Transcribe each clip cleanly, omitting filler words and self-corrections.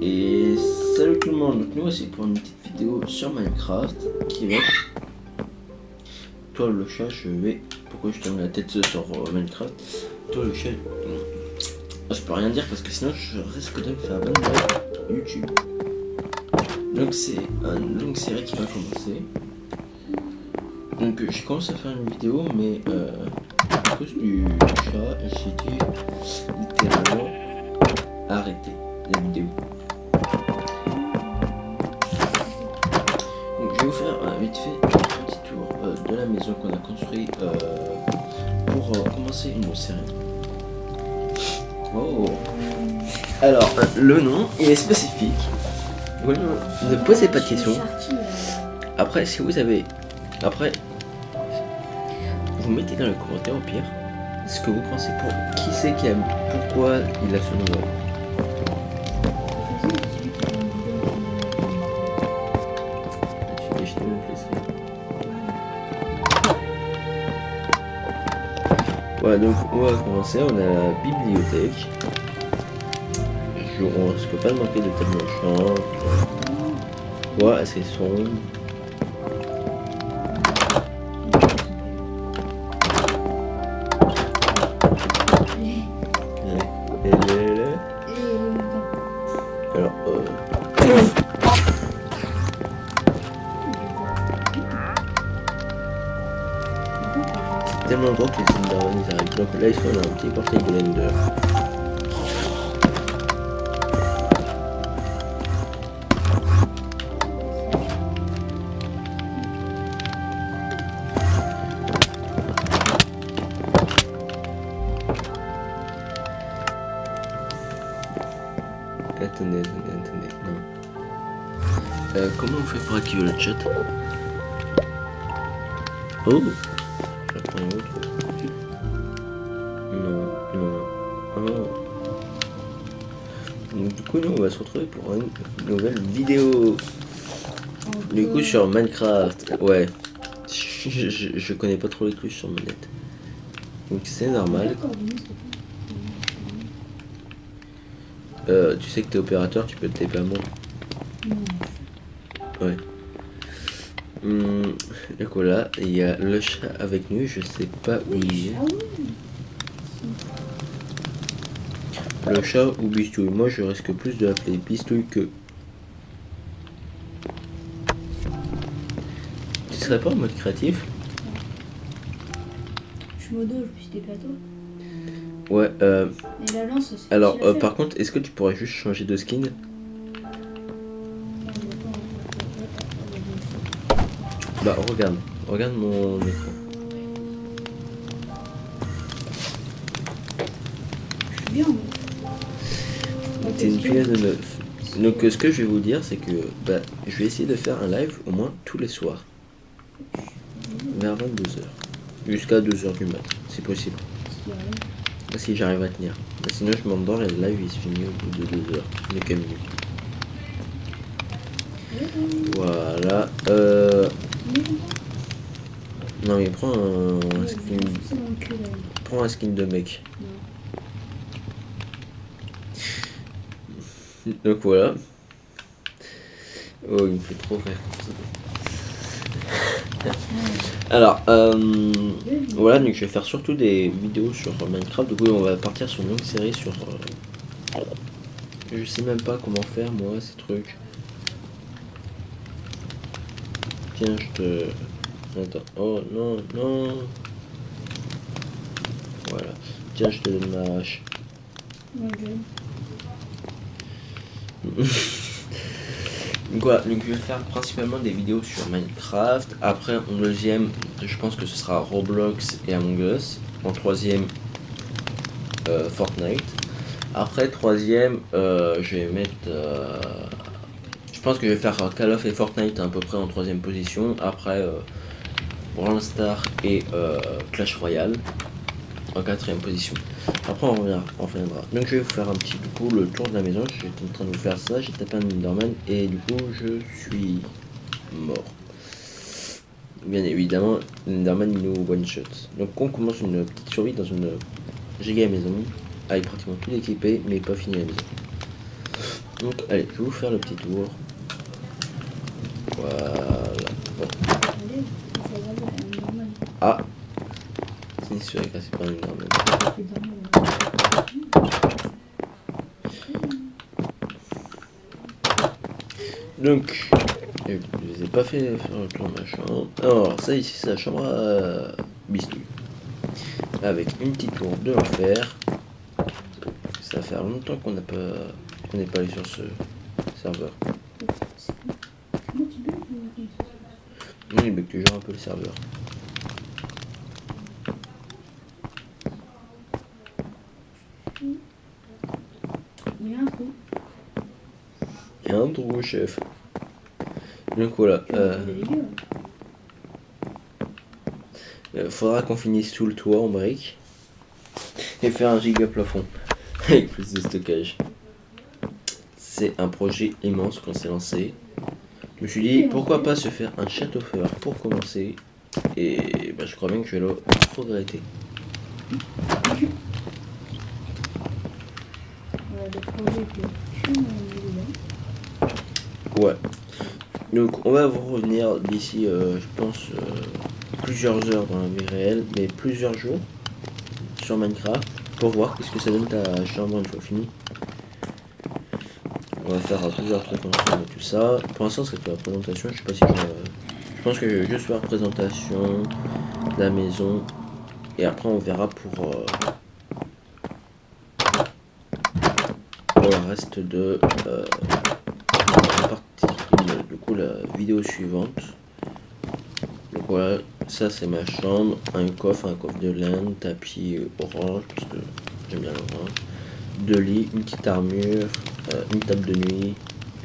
Et salut tout le monde, donc nous voici pour une petite vidéo sur Minecraft qui va être... Toi le chat, pourquoi je tourne la tête sur Minecraft? Toi le chat... Je peux rien dire parce que sinon je risque de me faire ban de YouTube. Donc c'est une longue série qui va commencer. Donc j'ai commencé à faire une vidéo mais à cause du chat j'ai dû littéralement arrêter la vidéo. Donc je vais vous faire vite fait un petit tour de la maison qu'on a construit pour commencer une nouvelle série. Oh. Alors le nom il est spécifique. Oui, ne posez pas de questions. Après si vous avez... Après vous mettez dans les commentaires au pire ce que vous pensez pour qui c'est qui aime, pourquoi il a ce nom. Voilà, donc on va commencer, on a la bibliothèque. On risque pas de manquer de table méchante. Ouais, assez sombre. Alors, c'est tellement grand que les Endermen ils arrivent. Donc là, ils sont dans un petit portail de l'Ender. Attendez, non. Comment on fait pour activer le chat? Oh, j'apprends un autre. Non. Oh. Donc, du coup, nous on va se retrouver pour une nouvelle vidéo. Du coup, sur Minecraft. Ouais. Je connais pas trop les trucs sur manette. Donc c'est normal. Tu sais que t'es opérateur, tu peux te taper à moi. Ouais. Donc voilà, il y a le chat avec nous, je sais pas où il est. Le chat ou Bistouille. Moi je risque plus de l'appeler Bistouille que... Tu serais pas en mode créatif? Je suis modo, je suis des plateaux. Ouais, Et la lance, c'est alors par contre, est-ce que tu pourrais juste changer de skin? Bah regarde mon écran. Je suis bien. T'es une punaise de neuf. Donc ce que je vais vous dire c'est que je vais essayer de faire un live au moins tous les soirs. Vers 22h. Jusqu'à 2h du mat, c'est possible. Si j'arrive à tenir. Mais sinon je m'endors et le live il se finit au bout de 2h. Mais qu'à minute. Voilà. Non mais prends un skin. Prends un skin de mec. Donc voilà. Oh il me fait trop rire. Alors voilà, donc je vais faire surtout des vidéos sur Minecraft. Du coup on va partir sur une longue série sur... je sais même pas comment faire moi ces trucs. Tiens je te... Attends, oh non. Voilà. Tiens je te donne ma hache. Voilà, donc je vais faire principalement des vidéos sur Minecraft. Après en deuxième, je pense que ce sera Roblox et Among Us. En troisième, Fortnite. Après troisième, je vais mettre... je pense que je vais faire Call of et Fortnite à peu près en troisième position. Après Brawl Stars et Clash Royale en quatrième position. Après on reviendra. Donc je vais vous faire un petit coup le tour de la maison. J'étais en train de vous faire ça, j'ai tapé un Enderman et du coup je suis mort. Bien évidemment, l'Enderman il nous one shot. Donc on commence une petite survie dans une giga maison avec pratiquement tout équipé mais pas fini la maison. Donc allez, je vais vous faire le petit tour. Voilà. Bon. Allez, ça va, c'est normal. Ah, c'est sûr que c'est pas une norme. C'est normal. Donc, je les ai pas fait faire le tour de ma chambre. Alors, ça ici, c'est la chambre à Bistouille. Avec une petite tour de l'enfer. Ça va faire longtemps qu'on n'est pas allé sur ce serveur. Comment tu peux Oui, mais que genre un peu le serveur. Il y a un trou. Et un trou, chef. Donc voilà. Faudra qu'on finisse tout le toit en briques. Et faire un giga plafond. Avec plus de stockage. C'est un projet immense qu'on s'est lancé. Je me suis dit, pourquoi pas se faire un château fort pour commencer. Et bah, je crois bien que je vais le regretter. Ouais. Donc on va vous revenir d'ici, je pense, plusieurs heures dans la vie réelle, mais plusieurs jours sur Minecraft pour voir qu'est-ce que ça donne ta chambre une fois fini. On va faire plusieurs trucs ensemble et tout ça. Pour l'instant c'est pour la présentation, je sais pas si je pense que je vais juste faire la présentation de la maison et après on verra pour le reste de la partie, du coup la vidéo suivante. Donc voilà, ça c'est ma chambre, un coffre de laine, tapis orange parce que j'aime bien l'orange, deux lits, une petite armure, une table de nuit,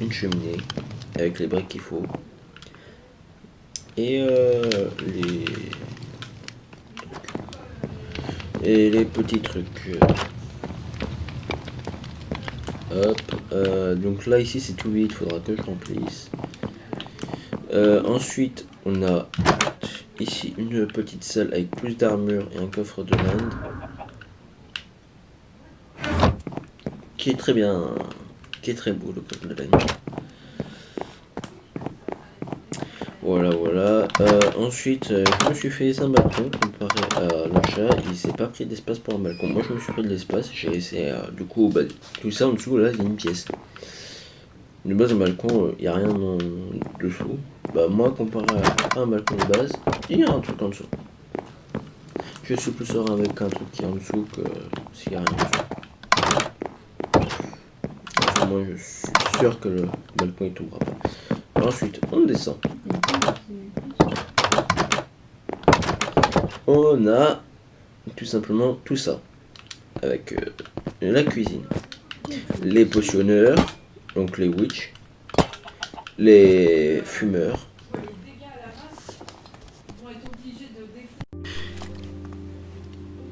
une cheminée avec les briques qu'il faut et les petits trucs. Hop, donc là ici c'est tout vide, il faudra que je remplisse. Ensuite on a ici une petite salle avec plus d'armure et un coffre de laine qui est très bien, qui est très beau le coffre de laine. Voilà. Ensuite je me suis fait un balcon comparé à l'achat, il s'est pas pris d'espace pour un balcon. Moi je me suis pris de l'espace, j'ai essayé du coup bah, tout ça en dessous là il y a une pièce. De base un balcon, il n'y a rien en dessous. Bah moi comparé à un balcon de base, il y a un truc en dessous. Je suis plus serein avec un truc qui est en dessous que s'il n'y a rien en dessous. Enfin, moi je suis sûr que le balcon il t'ouvrira pas. Ensuite on descend. On a tout simplement tout ça. Avec la cuisine. Les potionneurs, donc les witch, les fumeurs.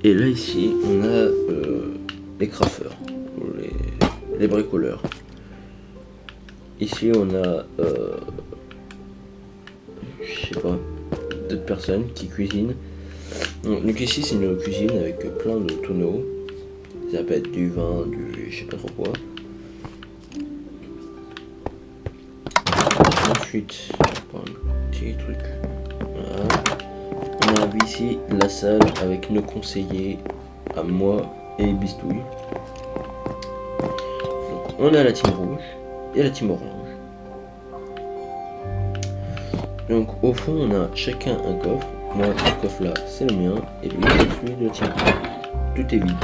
Et là ici on a les crafteurs, les bricoleurs. Ici on a je sais pas, d'autres personnes qui cuisinent. Donc ici c'est une cuisine avec plein de tonneaux. Ça peut être du vin, du je sais pas trop quoi. Ensuite, un petit truc. Voilà. On a ici la salle avec nos conseillers à moi et Bistouille. Donc, on a la team rouge et la team orange. Donc au fond on a chacun un coffre. Moi ce coffre là c'est le mien et lui c'est celui de la team rouge. Tout est vide.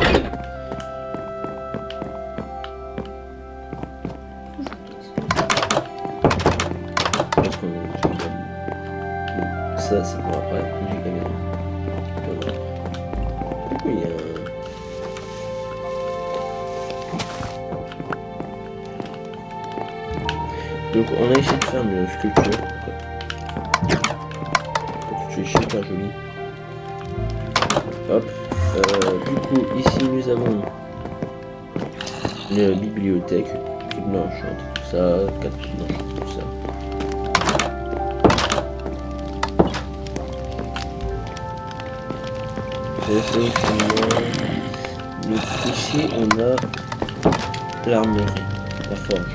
Ça c'est pour après, j'ai gagné. Oui, donc on a essayé de faire une sculpture. C'est super joli. Hop. Du coup ici nous avons une bibliothèque, toute blanchante, tout ça, 4 blanches, tout ça. Donc ici on a l'armurerie, la forge.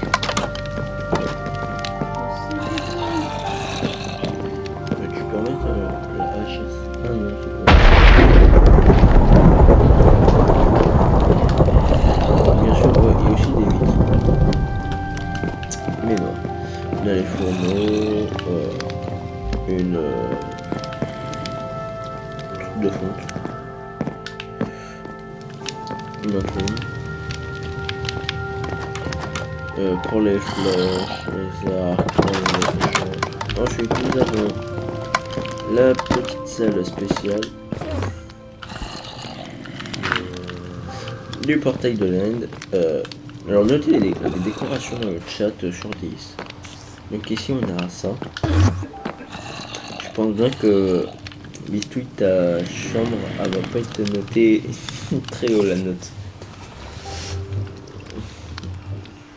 Dans les fourneaux, une truc de fonte, une enclume. Pour les flèches, les arcs, les flèches. Ensuite, nous avons la petite salle spéciale du portail de l'Inde. Alors, notez les décorations dans le chat sur 10. Donc, ici, on a ça. Je pense bien que Bistouille, ta chambre, elle va pas être notée très haut la note.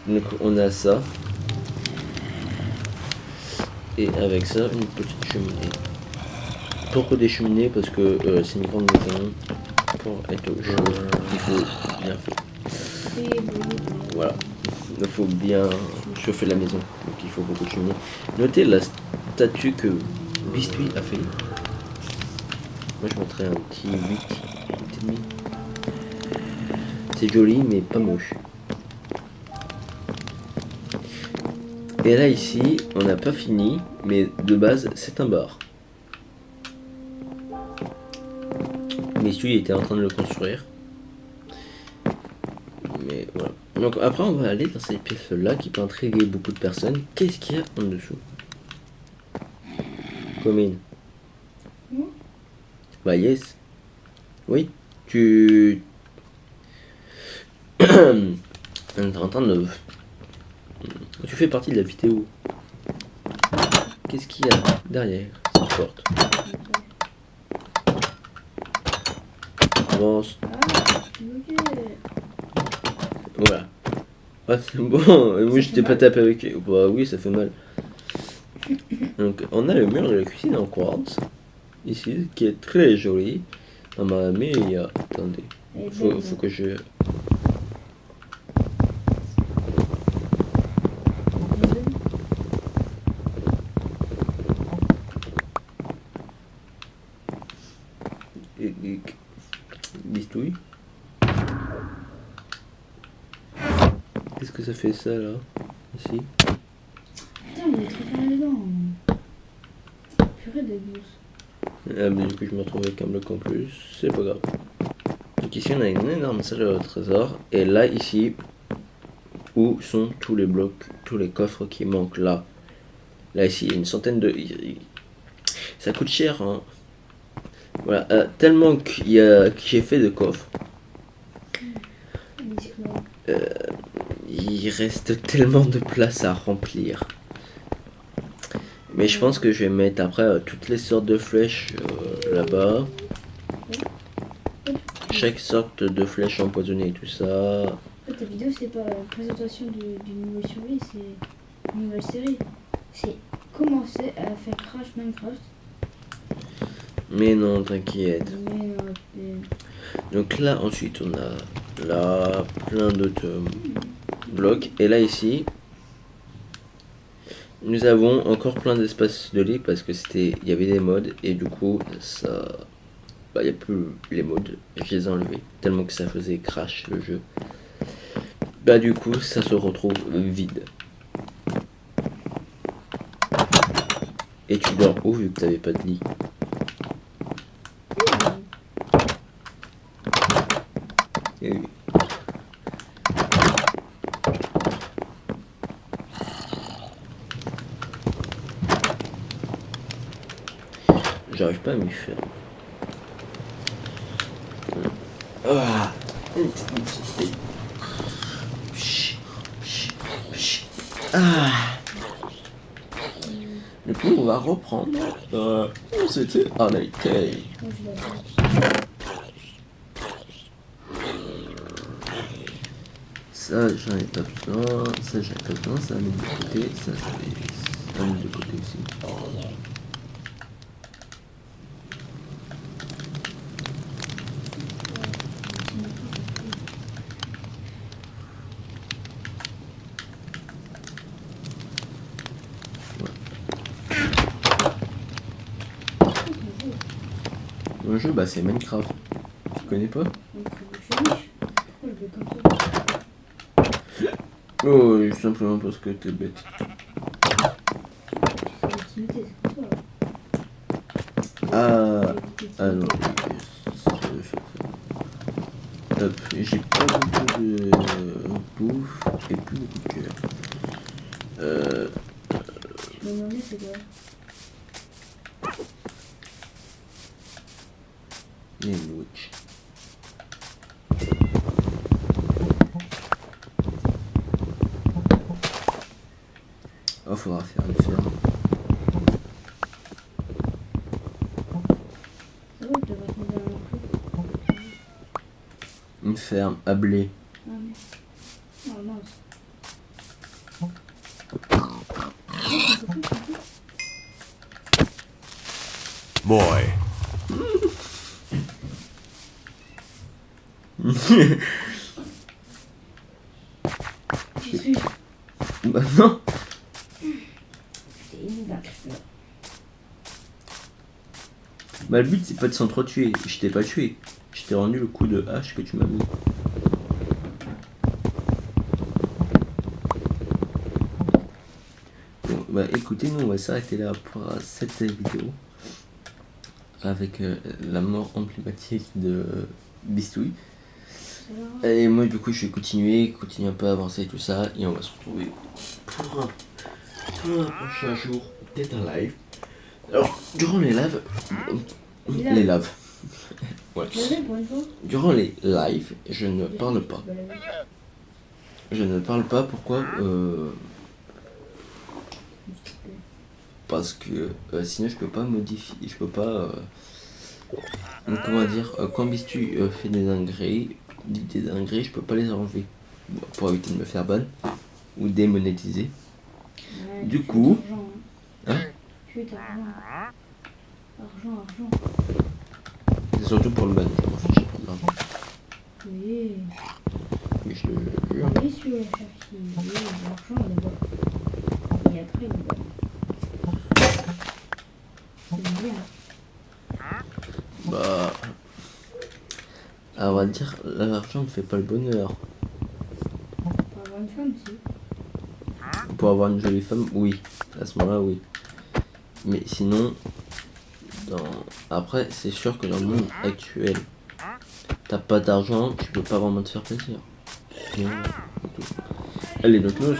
Donc on a ça. Et avec ça, une petite cheminée. Pourquoi des cheminées? Parce que c'est une grande maison. Pour être chaud, il faut bien faire. Voilà. Il faut bien chauffer la maison. Donc il faut beaucoup de cheminées. Notez la statue que Bistouille a fait. Moi je mettrais un petit 8,5. C'est joli mais pas moche. Et là ici, on n'a pas fini, mais de base c'est un bar. Bistouille était en train de le construire. Mais voilà. Donc après on va aller dans cette pièce là qui peut intriguer beaucoup de personnes. Qu'est-ce qu'il y a en dessous? Commune. Bah yes. Oui. Tu... On est en train de... Tu fais partie de la vidéo. Qu'est-ce qu'il y a derrière cette porte? Avance. Voilà. Ah c'est bon. Moi je t'ai pas tapé avec... Bah oui ça fait mal. Donc on a le mur de la cuisine en quartz. Ici qui est très joli. On m'a mis il y a... Attendez. Faut que je... Bistouille. Qu'est-ce que ça fait ça là? Ici. Putain, il est très fermé dedans. Purée de gousse. Ah mais du coup je me retrouve avec un bloc en plus. C'est pas grave. Donc ici on a une énorme salle au trésor. Et là ici, où sont tous les blocs, tous les coffres qui manquent là? Là ici il y a une centaine de... Ça coûte cher hein. Voilà, tellement qu'il y a que j'ai fait de coffres. Il reste tellement de place à remplir. Mais je pense que je vais mettre après toutes les sortes de flèches là-bas. Chaque sorte de flèche empoisonnée et tout ça. Ta vidéo c'est pas une présentation d'une nouvelle survie, c'est une nouvelle série. C'est commencer à faire Crash Minecraft. Mais non, t'inquiète. Donc là, ensuite, on a là plein d'autres blocs. Et là, ici, nous avons encore plein d'espaces de lit parce que il y avait des mods et du coup, ça... Bah, il n'y a plus les mods. Je les ai enlevés tellement que ça faisait crash le jeu. Bah, du coup, ça se retrouve vide. Et tu dors où vu que t'avais pas de lit? Et oui. J'arrive pas à m'y faire. Ah. Ah. Du coup, on va reprendre. C'était un été. Ça, j'en ai pas besoin. Ça, j'en ai pas besoin. Ça, à mettre de côté. Ça, je vais mettre de côté aussi. Le jeu, bah, c'est Minecraft. Tu connais pas? Oh, simplement parce que t'es bête. légitimité, c'est pour toi. Ah non, hop, j'ai pas beaucoup de bouffe et plus beaucoup de cœur. Je me demandais c'est quoi. Les mouches. Oh, faudra faire une ferme. C'est vrai que je devrais te mettre dans un clou. Une ferme à blé. Ah mince. Oh mince. Boy. J'y suis. Bah non. C'est invaincre. Bah le but c'est pas de s'entretuer. Je t'ai pas tué. Je t'ai rendu le coup de hache que tu m'as mis. Bon, bah écoutez, nous on va s'arrêter là pour cette vidéo. Avec la mort emblématique de Bistouille. Et moi du coup je vais continuer un peu à avancer et tout ça. Et on va se retrouver pour un prochain jour, peut-être un live. Alors, durant les lives... Les lives. Ouais. Durant les lives, je ne parle pas. Je ne parle pas, pourquoi parce que sinon je peux pas modifier, je peux pas... comment dire, quand Bistu fait des dingueries, dit des dingueries, je peux pas les enlever. Bon, pour éviter de me faire ban ou démonétiser. Ouais, Du coup... Hein? Tu veux ta argent. Argent. C'est surtout pour le ban, je m'en fiche pas grave. Oui. Mais je te jure. Oui, sur la chercher. Oui, l'argent d'abord. Et après, le ban. C'est bien. Bah... À vrai dire, l'argent ne fait pas le bonheur. Pour avoir une femme, si. Pour avoir une jolie femme, oui. À ce moment-là, oui. Mais sinon, après, c'est sûr que dans le monde actuel, t'as pas d'argent, tu peux pas vraiment te faire plaisir. Allez, donc nous,